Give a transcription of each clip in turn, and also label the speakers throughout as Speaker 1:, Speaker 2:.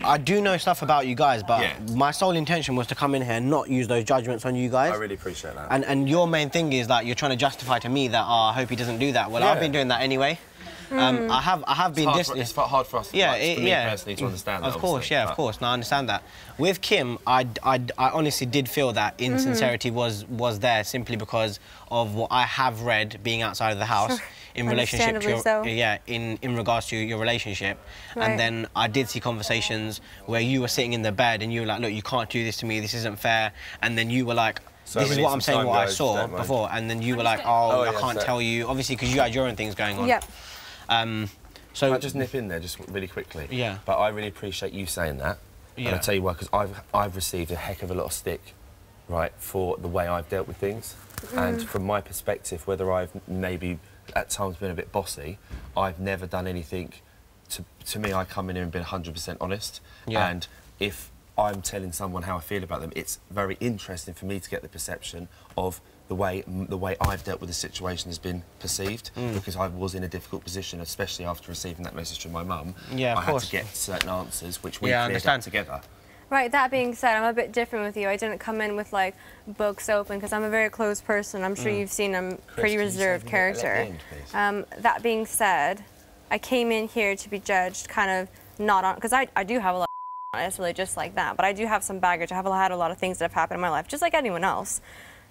Speaker 1: I do know stuff about you guys, but
Speaker 2: Yeah.
Speaker 1: my sole intention was to come in here and not use those judgments on you guys.
Speaker 2: I really appreciate that.
Speaker 1: And your main thing is that you're trying to justify to me that, I hope he doesn't do that. Well,
Speaker 2: Yeah.
Speaker 1: I've been doing that anyway. I have been distant.
Speaker 2: It's hard for us, for me personally, to understand that.
Speaker 1: Of course, yeah, of course. No, I understand that. With Kim, I honestly did feel that insincerity was there simply because of what I have read being outside of the house in relationship to your, in regards to your relationship.
Speaker 3: Right.
Speaker 1: And then I did see conversations where you were sitting in the bed and you were like, look, you can't do this to me. This isn't fair. And then you were like,
Speaker 2: So
Speaker 1: this is what I'm saying, what I saw
Speaker 2: don't mind.
Speaker 1: before. And then you were like, I can't tell you, obviously, because you had your own things going on.
Speaker 3: Yep.
Speaker 1: So
Speaker 2: Can I just nip in there just really quickly?
Speaker 1: Yeah.
Speaker 2: But I really appreciate you saying that.
Speaker 1: Yeah.
Speaker 2: And I'll tell you why, because I've received a heck of a lot of stick, right, for the way I've dealt with things. And from my perspective, whether I've maybe at times been a bit bossy, I've never done anything. To me, I come in here and been 100% honest.
Speaker 1: Yeah.
Speaker 2: And if I'm telling someone how I feel about them, it's very interesting for me to get the perception of the way I've dealt with the situation has been perceived, because I was in a difficult position, especially after receiving that message from my mum.
Speaker 1: Yeah,
Speaker 2: I had to get certain answers, which we cleared up together.
Speaker 3: Right, that being said, I'm a bit different with you. I didn't come in with, like, books open, because I'm a very closed person. I'm sure you've seen I'm a pretty reserved character. That being said, I came in here to be judged kind of not on... Because I do have a lot of necessarily just like that, but I do have some baggage. I have had a lot of things that have happened in my life, just like anyone else,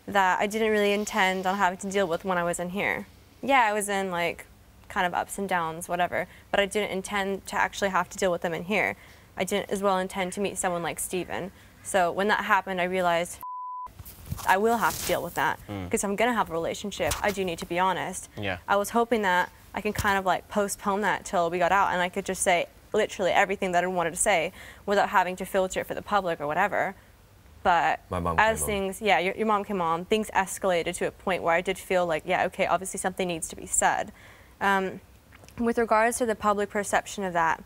Speaker 3: that I didn't really intend on having to deal with when I was in here. Yeah, I was in, like, kind of ups and downs, whatever, but I didn't intend to actually have to deal with them in here. I didn't as well intend to meet someone like Steven. So when that happened, I realized I will have to deal with that, because I'm gonna have a relationship. I do need to be honest.
Speaker 1: Yeah.
Speaker 3: I was hoping that I can kind of like postpone that till we got out and I could just say literally everything that I wanted to say without having to filter it for the public or whatever. But as things, your mom came on, things escalated to a point where I did feel like, yeah, okay, obviously something needs to be said. With regards to the public perception of that,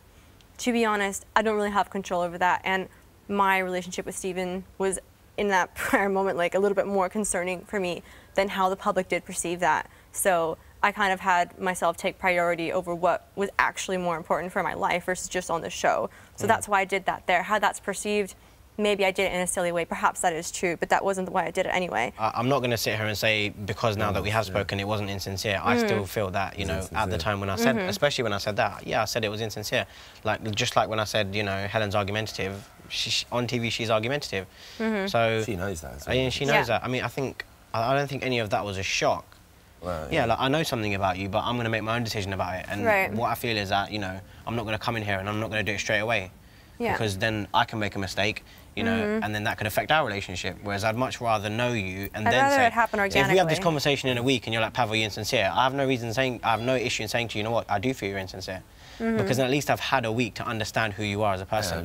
Speaker 3: to be honest, I don't really have control over that. And my relationship with Steven was, in that prior moment, like a little bit more concerning for me than how the public did perceive that. So I kind of had myself take priority over what was actually more important for my life versus just on the show. So that's why I did that there. How that's perceived, maybe I did it in a silly way. Perhaps that is true, but that wasn't the way I did it anyway.
Speaker 1: I'm not going to sit here and say, because now that we have spoken, it wasn't insincere. I still feel that, you know, at the time when I said, especially when I said that, yeah, I said it was insincere. Like, just like when I said, you know, Helen's argumentative, on TV she's argumentative. So
Speaker 2: She knows that as well.
Speaker 1: Yeah, she knows that. I mean, I don't think any of that was a shock.
Speaker 2: Well,
Speaker 1: yeah, like, I know something about you, but I'm going to make my own decision about it. And what I feel is that, you know, I'm not going to come in here and I'm not going to do it straight away. Because then I can make a mistake, you know, and then that could affect our relationship. Whereas I'd much rather know you and then say,
Speaker 3: it happen organically.
Speaker 1: if we have this conversation in a week and you're like, Pav, are you insincere? I have no issue in saying to you, you know what, I do feel you're insincere. Because then at least I've had a week to understand who you are as a person.